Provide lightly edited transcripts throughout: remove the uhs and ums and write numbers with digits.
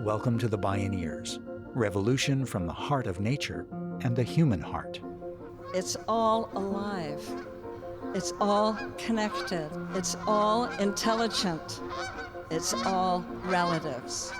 Welcome to the Bioneers, revolution from the heart of nature and the human heart. It's all alive. It's all connected. It's all intelligent. It's all relatives.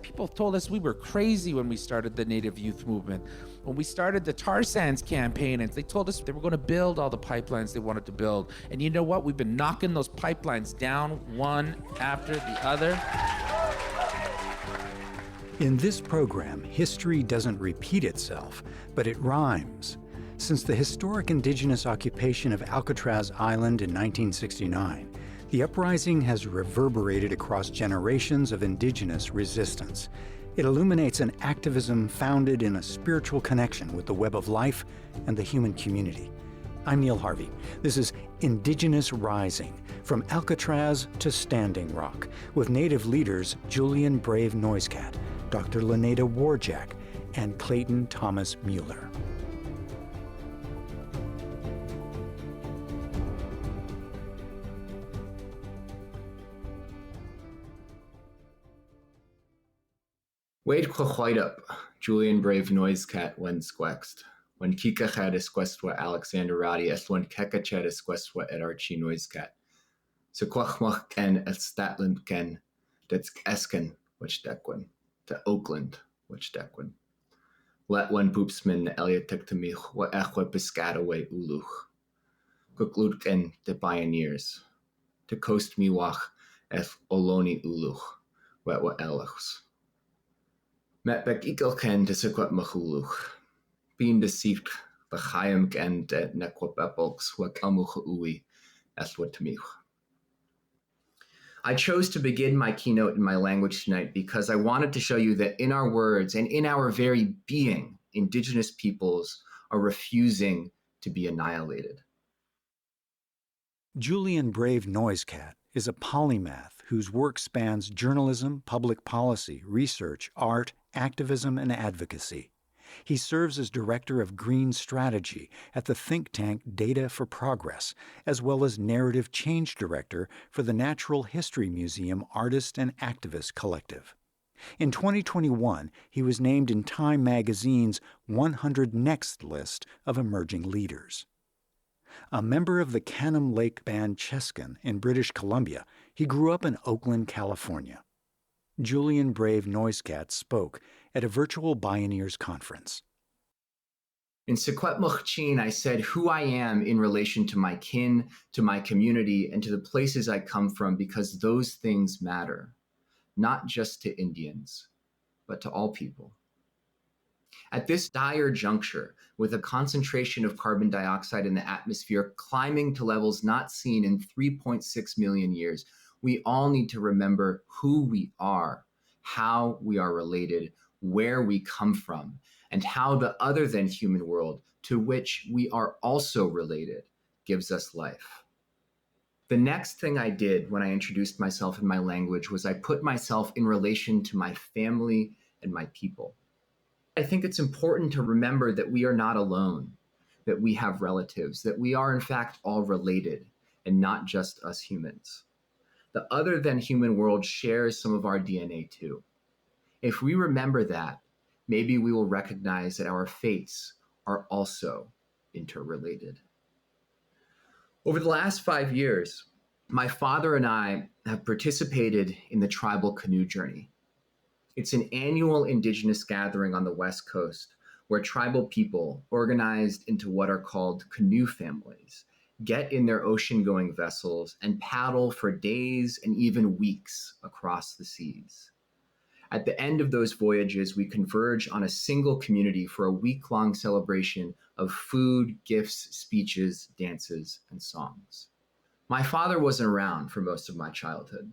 People told us we were crazy when we started the Native Youth Movement. When we started the tar sands campaign, and they told us they were going to build all the pipelines they wanted to build. And you know what? We've been knocking those pipelines down one after the other. In this program, history doesn't repeat itself, but it rhymes. Since the historic Indigenous occupation of Alcatraz Island in 1969, the uprising has reverberated across generations of Indigenous resistance. It illuminates an activism founded in a spiritual connection with the web of life and the human community. I'm Neil Harvey. This is Indigenous Rising, from Alcatraz to Standing Rock, with Native leaders Julian Brave NoiseCat, Dr. LaNada Warjack, and Clayton Thomas-Müller. Wade Quahuidup, Julian Brave NoiseCat when squext. When Kikachat esquestwa Alexander Roddy es when Kekachet esquestwa et Archie NoiseCat. So Quachmach ken et Statland ken, that's Esken, which dequin, to Oakland, which dequin. Let one poopsman Elliot tektamich, wa echwa piscataway uluch. Kuklutken de Bioneers. To coast miwach eth oloni uluch, wet wa elachs. Met bek ikelken de sequat machuluch. Being deceived, the chayim ken de nequapepolks, wa kelmuch ui, es what to me. I chose to begin my keynote in my language tonight because I wanted to show you that in our words and in our very being, Indigenous peoples are refusing to be annihilated. Julian Brave NoiseCat is a polymath whose work spans journalism, public policy, research, art, activism, and advocacy. He serves as director of green strategy at the think tank Data for Progress, as well as narrative change director for the Natural History Museum Artist and Activist Collective. In 2021, he was named in Time magazine's 100 Next list of emerging leaders. A member of the Canham Lake band Cheskin in British Columbia, he grew up in Oakland, California. Julian Brave NoiseCat spoke at a virtual Bioneers conference. In Secwepmuchchin, I said who I am in relation to my kin, to my community, and to the places I come from, because those things matter, not just to Indians, but to all people. At this dire juncture, with a concentration of carbon dioxide in the atmosphere climbing to levels not seen in 3.6 million years, we all need to remember who we are, how we are related, where we come from, and how the other than human world to which we are also related gives us life. The next thing I did when I introduced myself in my language was I put myself in relation to my family and my people. I think it's important to remember that we are not alone, that we have relatives, that we are in fact all related and not just us humans. The other than human world shares some of our DNA too. If we remember that, maybe we will recognize that our fates are also interrelated. Over the last 5 years, my father and I have participated in the tribal canoe journey. It's an annual Indigenous gathering on the West Coast where tribal people, organized into what are called canoe families, get in their ocean-going vessels and paddle for days and even weeks across the seas. At the end of those voyages, we converge on a single community for a week-long celebration of food, gifts, speeches, dances, and songs. My father wasn't around for most of my childhood.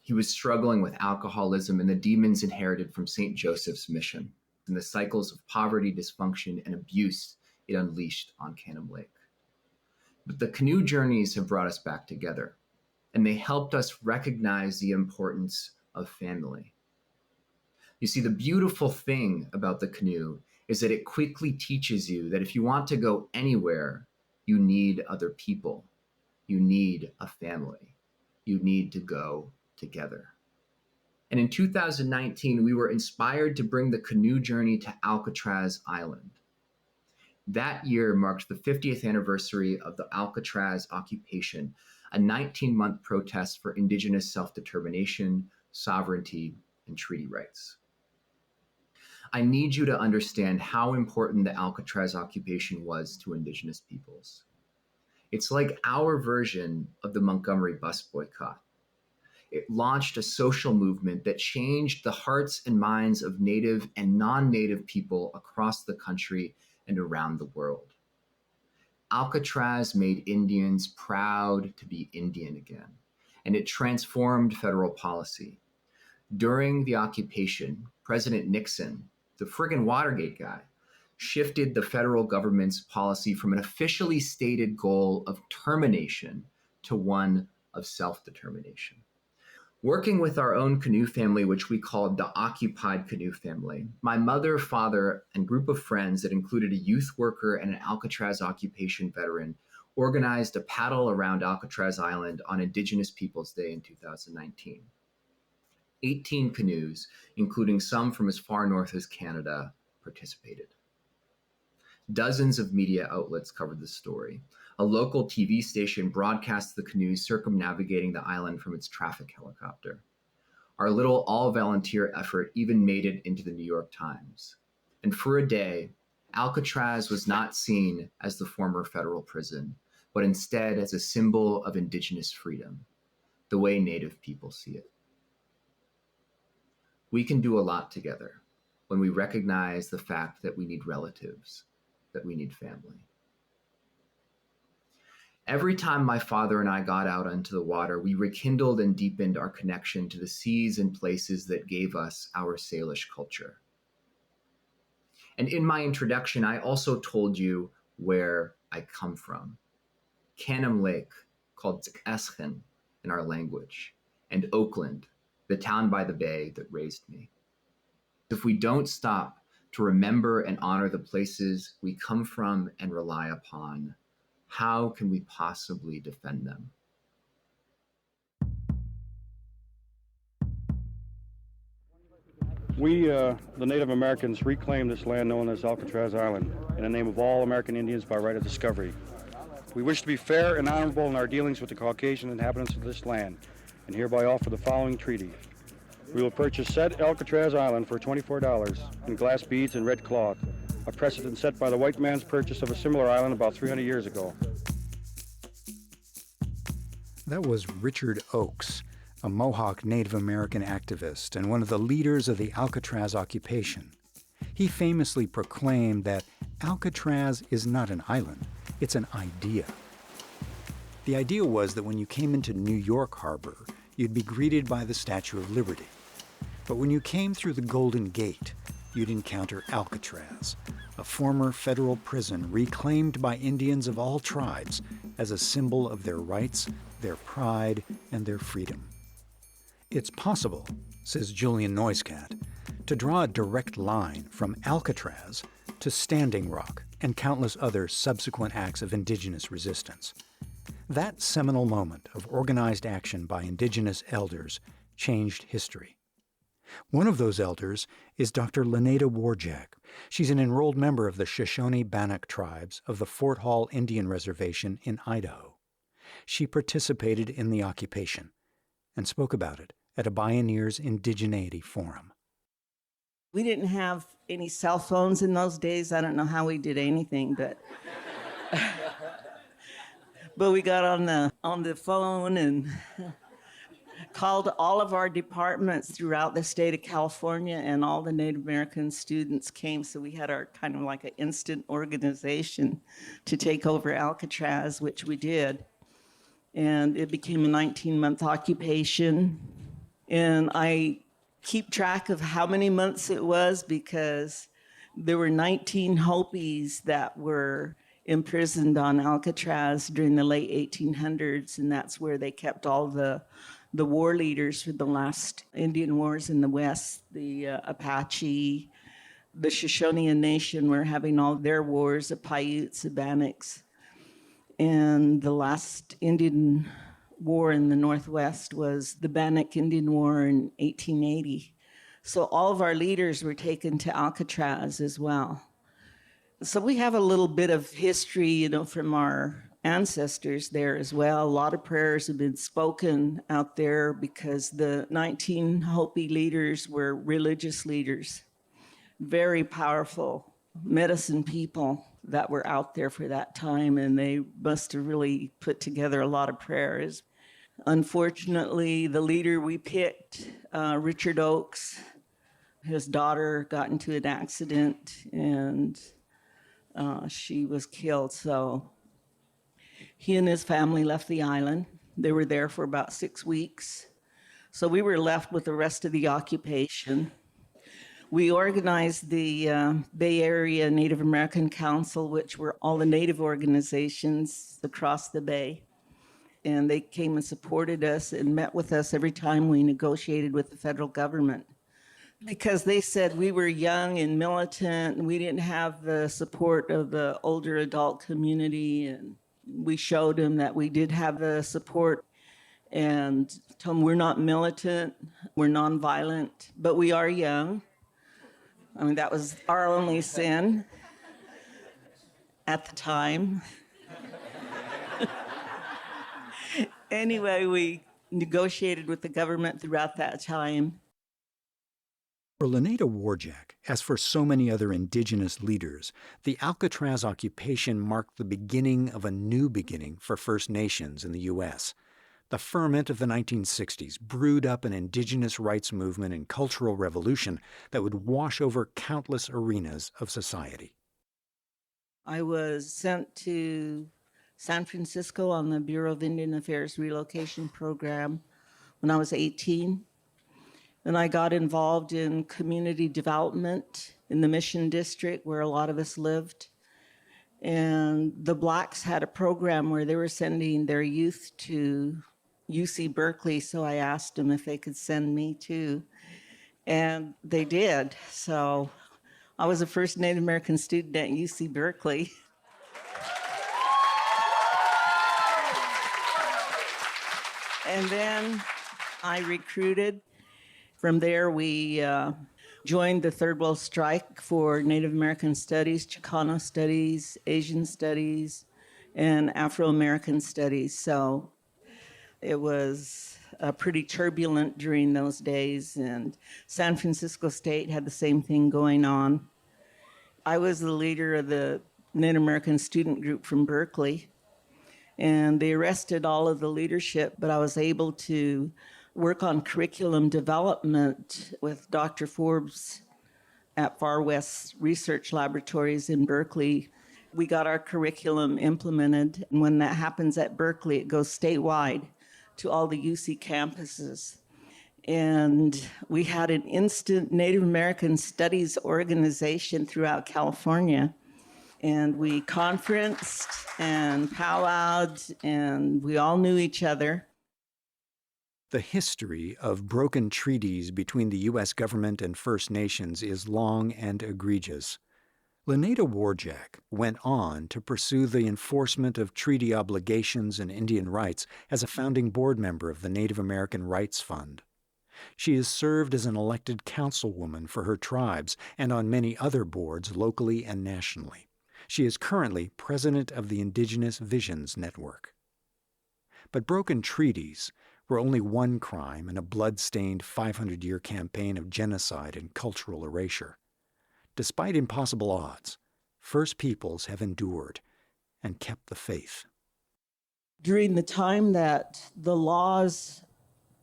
He was struggling with alcoholism and the demons inherited from St. Joseph's mission and the cycles of poverty, dysfunction, and abuse it unleashed on Canham Lake. But the canoe journeys have brought us back together, and they helped us recognize the importance of family. You see, the beautiful thing about the canoe is that it quickly teaches you that if you want to go anywhere, You need other people. You need a family. You need to go together. And in 2019, we were inspired to bring the canoe journey to Alcatraz Island. That year marked the 50th anniversary of the Alcatraz occupation, a 19-month protest for Indigenous self-determination, sovereignty, and treaty rights. I need you to understand how important the Alcatraz occupation was to Indigenous peoples. It's like our version of the Montgomery bus boycott. It launched a social movement that changed the hearts and minds of Native and non-Native people across the country and around the world. Alcatraz made Indians proud to be Indian again, and it transformed federal policy. During the occupation, President Nixon, the friggin' Watergate guy, shifted the federal government's policy from an officially stated goal of termination to one of self-determination. Working with our own canoe family, which we called the Occupied Canoe Family, my mother, father, and group of friends that included a youth worker and an Alcatraz occupation veteran organized a paddle around Alcatraz Island on Indigenous Peoples Day in 2019. 18 canoes, including some from as far north as Canada, participated. Dozens of media outlets covered the story. A local TV station broadcast the canoes circumnavigating the island from its traffic helicopter. Our little all-volunteer effort even made it into the New York Times. And for a day, Alcatraz was not seen as the former federal prison, but instead as a symbol of Indigenous freedom, the way Native people see it. We can do a lot together when we recognize the fact that we need relatives, that we need family. Every time my father and I got out onto the water, we rekindled and deepened our connection to the seas and places that gave us our Salish culture. And in my introduction, I also told you where I come from. Canham Lake, called Eschen in our language, and Oakland, the town by the bay that raised me. If we don't stop to remember and honor the places we come from and rely upon, how can we possibly defend them? We, the Native Americans, reclaimed this land known as Alcatraz Island in the name of all American Indians by right of discovery. We wish to be fair and honorable in our dealings with the Caucasian inhabitants of this land, and hereby offer the following treaty. We will purchase said Alcatraz Island for $24 in glass beads and red cloth, a precedent set by the white man's purchase of a similar island about 300 years ago. That was Richard Oakes, a Mohawk Native American activist and one of the leaders of the Alcatraz occupation. He famously proclaimed that Alcatraz is not an island, it's an idea. The idea was that when you came into New York Harbor, you'd be greeted by the Statue of Liberty. But when you came through the Golden Gate, you'd encounter Alcatraz, a former federal prison reclaimed by Indians of all tribes as a symbol of their rights, their pride, and their freedom. It's possible, says Julian NoiseCat, to draw a direct line from Alcatraz to Standing Rock and countless other subsequent acts of Indigenous resistance. That seminal moment of organized action by Indigenous elders changed history. One of those elders is Dr. LaNada Warjack. She's an enrolled member of the Shoshone-Bannock tribes of the Fort Hall Indian Reservation in Idaho. She participated in the occupation and spoke about it at a Bioneers Indigeneity Forum. We didn't have any cell phones in those days. I don't know how we did anything, but but we got on the phone and called all of our departments throughout the state of California, and all the Native American students came, so we had our kind of like an instant organization to take over Alcatraz, which we did. And it became a 19-month occupation. And I keep track of how many months it was because there were 19 Hopis that were imprisoned on Alcatraz during the late 1800s, and that's where they kept all the war leaders for the last Indian wars in the West. The Apache, the Shoshone Nation were having all their wars, the Paiutes, the Bannocks. And the last Indian war in the Northwest was the Bannock Indian War in 1880. So all of our leaders were taken to Alcatraz as well. So we have a little bit of history, from our ancestors there as well. A lot of prayers have been spoken out there because the 19 Hopi leaders were religious leaders, very powerful medicine people that were out there for that time, and they must have really put together a lot of prayers. Unfortunately, the leader we picked, Richard Oakes, his daughter got into an accident and she was killed. So he and his family left the island. They were there for about 6 weeks. So we were left with the rest of the occupation. We organized the Bay Area Native American Council, which were all the Native organizations across the Bay. And they came and supported us and met with us every time we negotiated with the federal government. Because they said we were young and militant and we didn't have the support of the older adult community. And we showed them that we did have the support and told them we're not militant, we're nonviolent, but we are young. I mean, that was our only sin at the time. Anyway, we negotiated with the government throughout that time. For LaNada Warjack, as for so many other Indigenous leaders, the Alcatraz occupation marked the beginning of a new beginning for First Nations in the U.S. The ferment of the 1960s brewed up an Indigenous rights movement and cultural revolution that would wash over countless arenas of society. I was sent to San Francisco on the Bureau of Indian Affairs relocation program when I was 18. And I got involved in community development in the Mission District where a lot of us lived. And the Blacks had a program where they were sending their youth to UC Berkeley, so I asked them if they could send me too. And they did. So I was the first Native American student at UC Berkeley. And then I recruited. From there, we joined the Third World Strike for Native American Studies, Chicano Studies, Asian Studies, and Afro-American Studies. So it was pretty turbulent during those days, and San Francisco State had the same thing going on. I was the leader of the Native American student group from Berkeley, and they arrested all of the leadership, but I was able to work on curriculum development with Dr. Forbes at Far West Research Laboratories in Berkeley. We got our curriculum implemented, and when that happens at Berkeley, it goes statewide to all the UC campuses. And we had an instant Native American Studies organization throughout California. And we conferenced and powwowed, and we all knew each other. The history of broken treaties between the U.S. government and First Nations is long and egregious. LaNada Warjack went on to pursue the enforcement of treaty obligations and Indian rights as a founding board member of the Native American Rights Fund. She has served as an elected councilwoman for her tribes and on many other boards locally and nationally. She is currently president of the Indigenous Visions Network. But broken treaties were only one crime in a blood-stained 500-year campaign of genocide and cultural erasure. Despite impossible odds, First Peoples have endured and kept the faith. During the time that the laws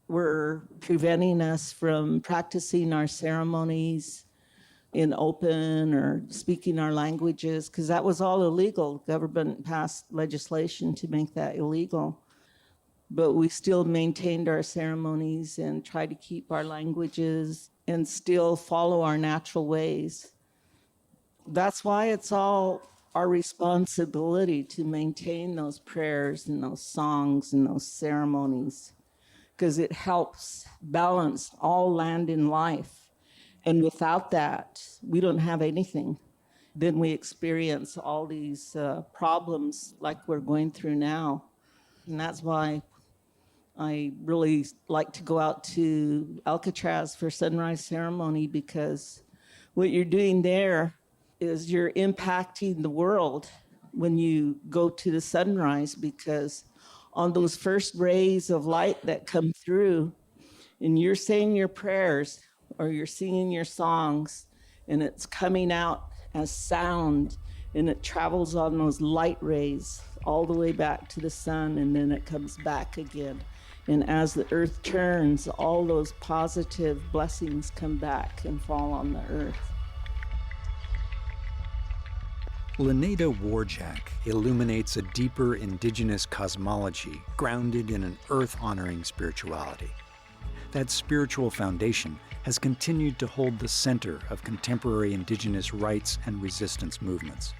were preventing us from practicing our ceremonies in open or speaking our languages, because that was all illegal. Government passed legislation to make that illegal. But we still maintained our ceremonies and tried to keep our languages and still follow our natural ways. That's why it's all our responsibility to maintain those prayers and those songs and those ceremonies, because it helps balance all land and life. And without that, we don't have anything. then we experience all these problems like we're going through now. And that's why I really like to go out to Alcatraz for sunrise ceremony, because what you're doing there is you're impacting the world when you go to the sunrise, because on those first rays of light that come through, and you're saying your prayers or you're singing your songs, and it's coming out as sound, and it travels on those light rays all the way back to the sun, and then it comes back again. And as the earth turns, all those positive blessings come back and fall on the earth. LaNada Warjack illuminates a deeper indigenous cosmology grounded in an earth-honoring spirituality. That spiritual foundation has continued to hold the center of contemporary indigenous rights and resistance movements.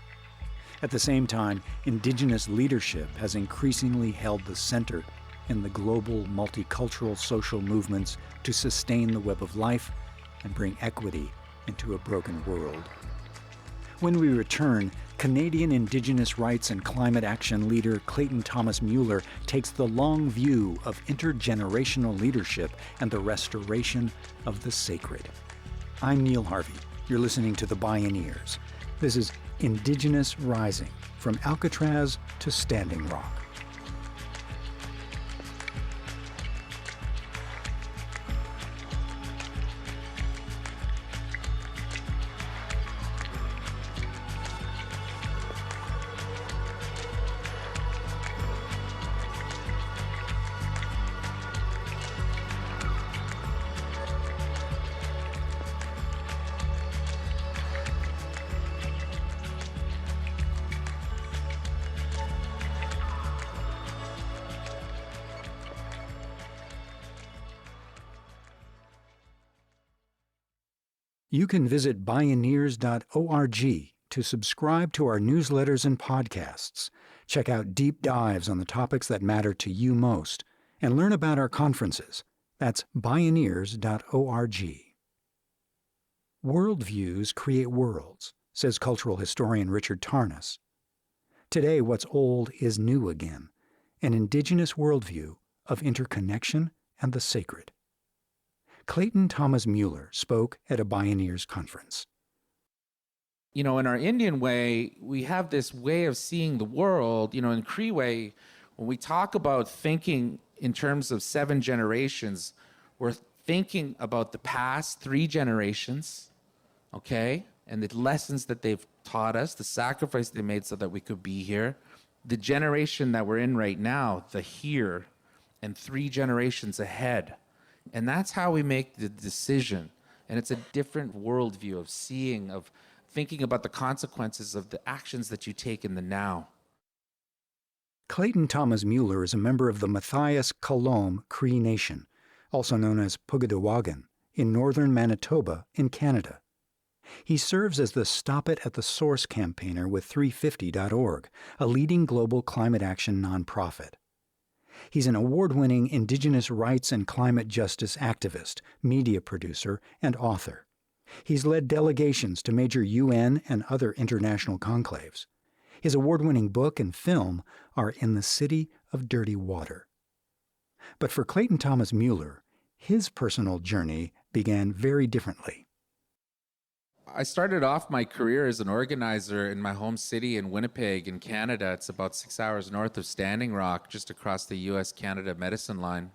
At the same time, indigenous leadership has increasingly held the center in the global multicultural social movements to sustain the web of life and bring equity into a broken world. When we return, Canadian Indigenous rights and climate action leader Clayton Thomas-Müller takes the long view of intergenerational leadership and the restoration of the sacred. I'm Neil Harvey. You're listening to the Bioneers. This is Indigenous Rising, from Alcatraz to Standing Rock. You can visit Bioneers.org to subscribe to our newsletters and podcasts, check out deep dives on the topics that matter to you most, and learn about our conferences. That's Bioneers.org. Worldviews create worlds, says cultural historian Richard Tarnas. Today, what's old is new again, an indigenous worldview of interconnection and the sacred. Clayton Thomas-Müller spoke at a Bioneers conference. You know, in our Indian way, we have this way of seeing the world. You know, in Cree way, when we talk about thinking in terms of 7 generations, we're thinking about the past 3 generations, okay? And the lessons that they've taught us, the sacrifice they made so that we could be here. The generation that we're in right now, the here, and 3 generations ahead. And that's how we make the decision. And it's a different worldview of seeing, of thinking about the consequences of the actions that you take in the now. Clayton Thomas-Müller is a member of the Matthias Kalom Cree Nation, also known as Pugadawagan, in northern Manitoba in Canada. He serves as the Stop It at the Source campaigner with 350.org, a leading global climate action nonprofit. He's an award-winning Indigenous rights and climate justice activist, media producer, and author. He's led delegations to major UN and other international conclaves. His award-winning book and film are In the City of Dirty Water. But for Clayton Thomas-Müller, his personal journey began very differently. I started off my career as an organizer in my home city in Winnipeg in Canada. It's about 6 hours north of Standing Rock, just across the U.S.-Canada medicine line.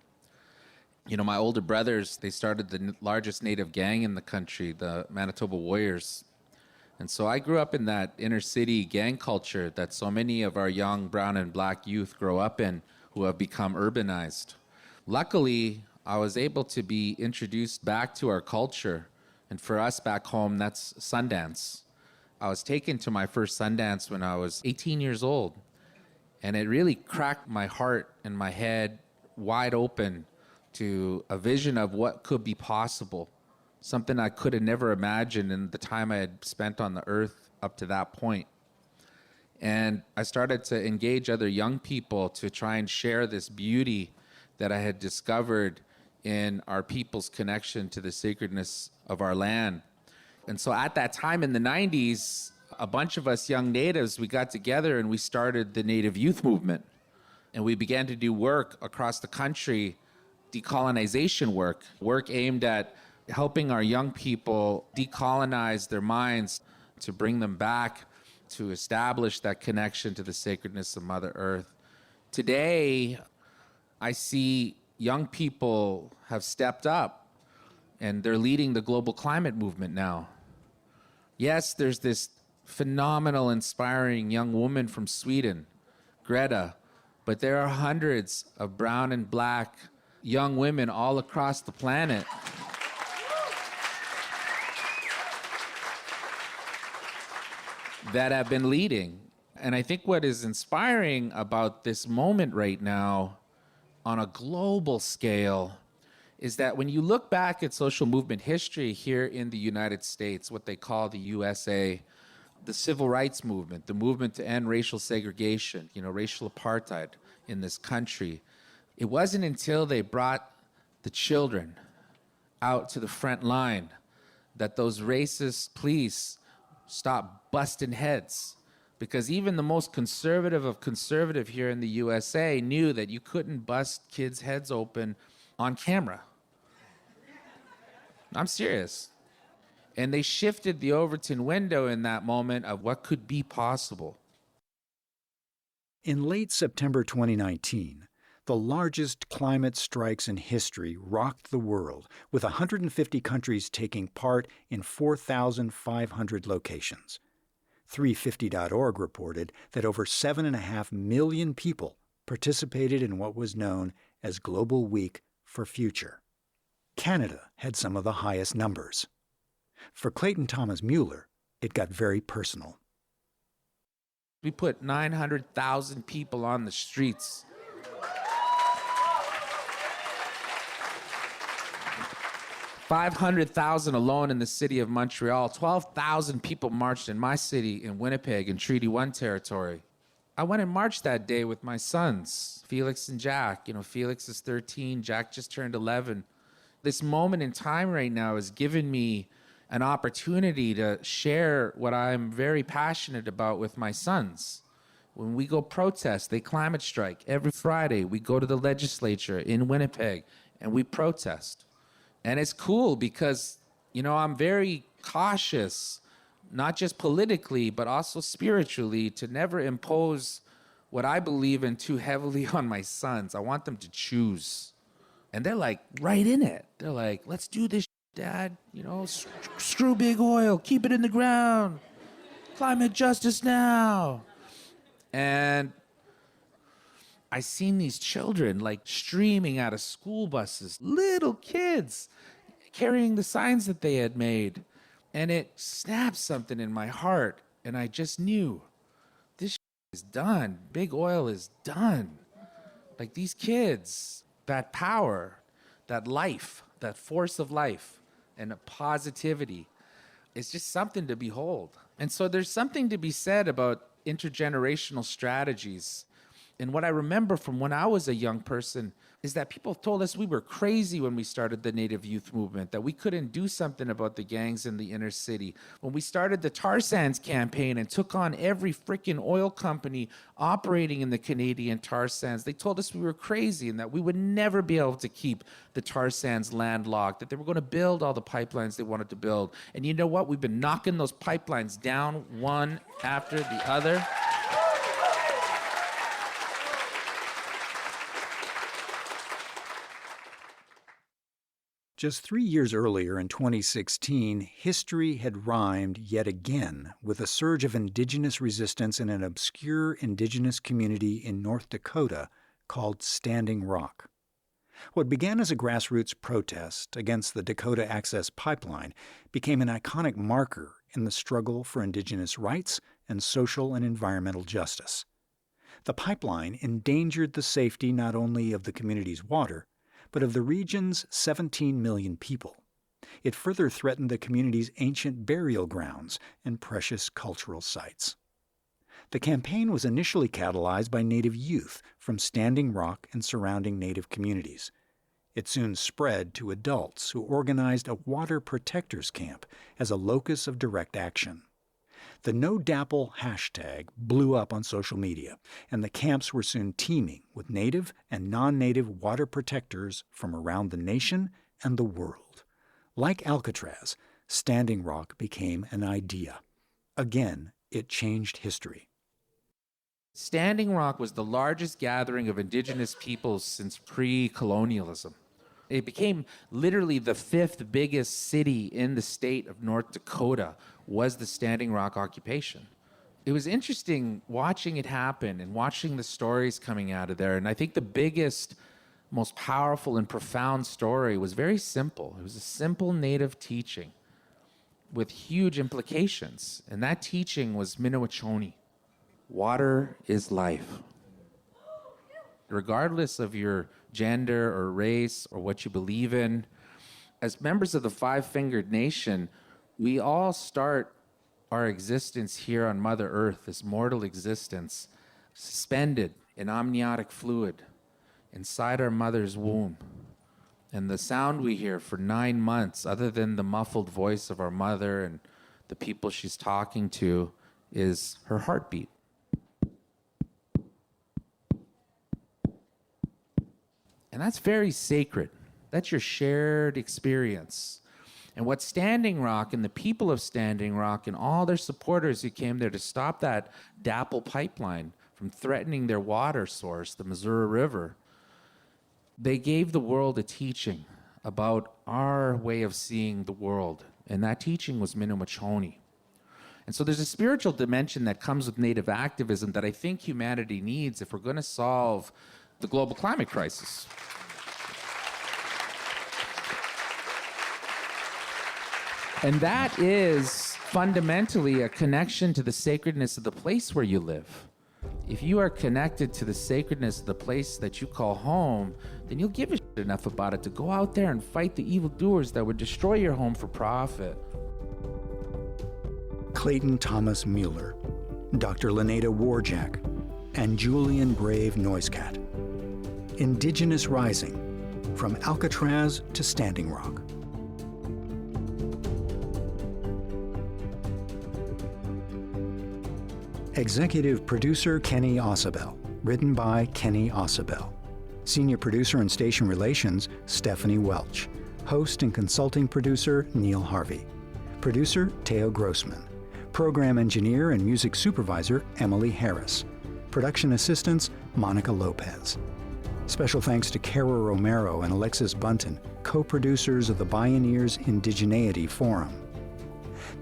You know, my older brothers, they started the largest Native gang in the country, the Manitoba Warriors. And so I grew up in that inner city gang culture that so many of our young brown and black youth grow up in who have become urbanized. Luckily, I was able to be introduced back to our culture. And for us back home, that's Sundance. I was taken to my first Sundance when I was 18 years old. And it really cracked my heart and my head wide open to a vision of what could be possible. Something I could have never imagined in the time I had spent on the earth up to that point. And I started to engage other young people to try and share this beauty that I had discovered in our people's connection to the sacredness of our land. And so at that time in the 90s, A bunch of us young natives, we got together and we started the Native Youth Movement. And we began to do work across the country, decolonization work aimed at helping our young people decolonize their minds, to bring them back, to establish that connection to the sacredness of Mother Earth. Today, I see young people have stepped up and they're leading the global climate movement now. Yes, there's this phenomenal, inspiring young woman from Sweden, Greta, but there are hundreds of brown and black young women all across the planet that have been leading. And I think what is inspiring about this moment right now on a global scale is that when you look back at social movement history here in the United States, what they call the USA, the civil rights movement, the movement to end racial segregation, racial apartheid in this country, it wasn't until they brought the children out to the front line that those racist police stopped busting heads. Because even the most conservative of conservative here in the USA knew that you couldn't bust kids' heads open on camera. I'm serious. And they shifted the Overton window in that moment of what could be possible. In late September 2019, the largest climate strikes in history rocked the world, with 150 countries taking part in 4,500 locations. 350.org reported that over 7.5 million people participated in what was known as Global Week for Future. Canada had some of the highest numbers. For Clayton Thomas-Müller, it got very personal. We put 900,000 people on the streets. $500,000 alone in the city of Montreal. 12,000 people marched in my city in Winnipeg in Treaty 1 territory. I went and marched that day with my sons, Felix and Jack. Felix is 13, Jack just turned 11. This moment in time right now has given me an opportunity to share what I'm very passionate about with my sons. When we go protest, they climate strike. Every Friday, we go to the legislature in Winnipeg and we protest. And it's cool because, I'm very cautious, not just politically, but also spiritually, to never impose what I believe in too heavily on my sons. I want them to choose. And they're like right in it. They're like, let's do this, Dad. Screw big oil, keep it in the ground. Climate justice now. And I seen these children streaming out of school buses, little kids carrying the signs that they had made. And it snapped something in my heart. And I just knew this is done. Big oil is done. These kids, that power, that life, that force of life and a positivity, it's just something to behold. And so there's something to be said about intergenerational strategies. And what I remember from when I was a young person is that people told us we were crazy when we started the Native Youth Movement, that we couldn't do something about the gangs in the inner city. When we started the tar sands campaign and took on every freaking oil company operating in the Canadian tar sands, they told us we were crazy and that we would never be able to keep the tar sands landlocked, that they were going to build all the pipelines they wanted to build. And you know what? We've been knocking those pipelines down one after the other. Just 3 years earlier, in 2016, history had rhymed yet again with a surge of Indigenous resistance in an obscure Indigenous community in North Dakota called Standing Rock. What began as a grassroots protest against the Dakota Access Pipeline became an iconic marker in the struggle for Indigenous rights and social and environmental justice. The pipeline endangered the safety not only of the community's water, but of the region's 17 million people. It further threatened the community's ancient burial grounds and precious cultural sites. The campaign was initially catalyzed by Native youth from Standing Rock and surrounding Native communities. It soon spread to adults who organized a water protectors camp as a locus of direct action. The No Dapple hashtag blew up on social media, and the camps were soon teeming with native and non-native water protectors from around the nation and the world. Like Alcatraz, Standing Rock became an idea. Again, it changed history. Standing Rock was the largest gathering of Indigenous peoples since pre-colonialism. It became literally the 5th biggest city in the state of North Dakota was the Standing Rock occupation. It was interesting watching it happen and watching the stories coming out of there. And I think the biggest, most powerful and profound story was very simple. It was a simple Native teaching with huge implications. And that teaching was Minowachoni. Water is life. Regardless of your gender or race or what you believe in, as members of the Five-Fingered Nation, we all start our existence here on Mother Earth, this mortal existence, suspended in amniotic fluid inside our mother's womb. And the sound we hear for 9 months, other than the muffled voice of our mother and the people she's talking to, is her heartbeat. And that's very sacred. That's your shared experience. And what Standing Rock and the people of Standing Rock and all their supporters who came there to stop that Dapple pipeline from threatening their water source, the Missouri River, they gave the world a teaching about our way of seeing the world. And that teaching was Minowachoni. And so there's a spiritual dimension that comes with Native activism that I think humanity needs if we're going to solve the global climate crisis. And that is fundamentally a connection to the sacredness of the place where you live. If you are connected to the sacredness of the place that you call home, then you'll give a shit enough about it to go out there and fight the evildoers that would destroy your home for profit. Clayton Thomas-Müller, Dr. LaNada Warjack, and Julian Brave NoiseCat. Indigenous Rising, from Alcatraz to Standing Rock. Executive producer Kenny Ausubel, written by Kenny Ausubel. Senior producer and station relations Stephanie Welch. Host and consulting producer Neil Harvey. Producer Teo Grossman. Program engineer and music supervisor Emily Harris. Production assistants Monica Lopez. Special thanks to Kara Romero and Alexis Bunton, co-producers of the Bioneers Indigeneity Forum.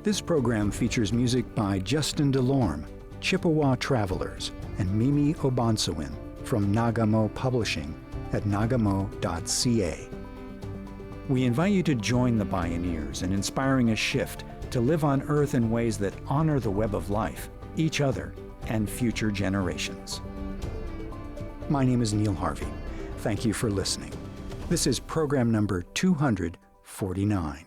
This program features music by Justin DeLorme, Chippewa Travelers, and Mimi Obansawin from Nagamo Publishing at nagamo.ca. We invite you to join the Bioneers in inspiring a shift to live on Earth in ways that honor the web of life, each other, and future generations. My name is Neil Harvey. Thank you for listening. This is program number 249.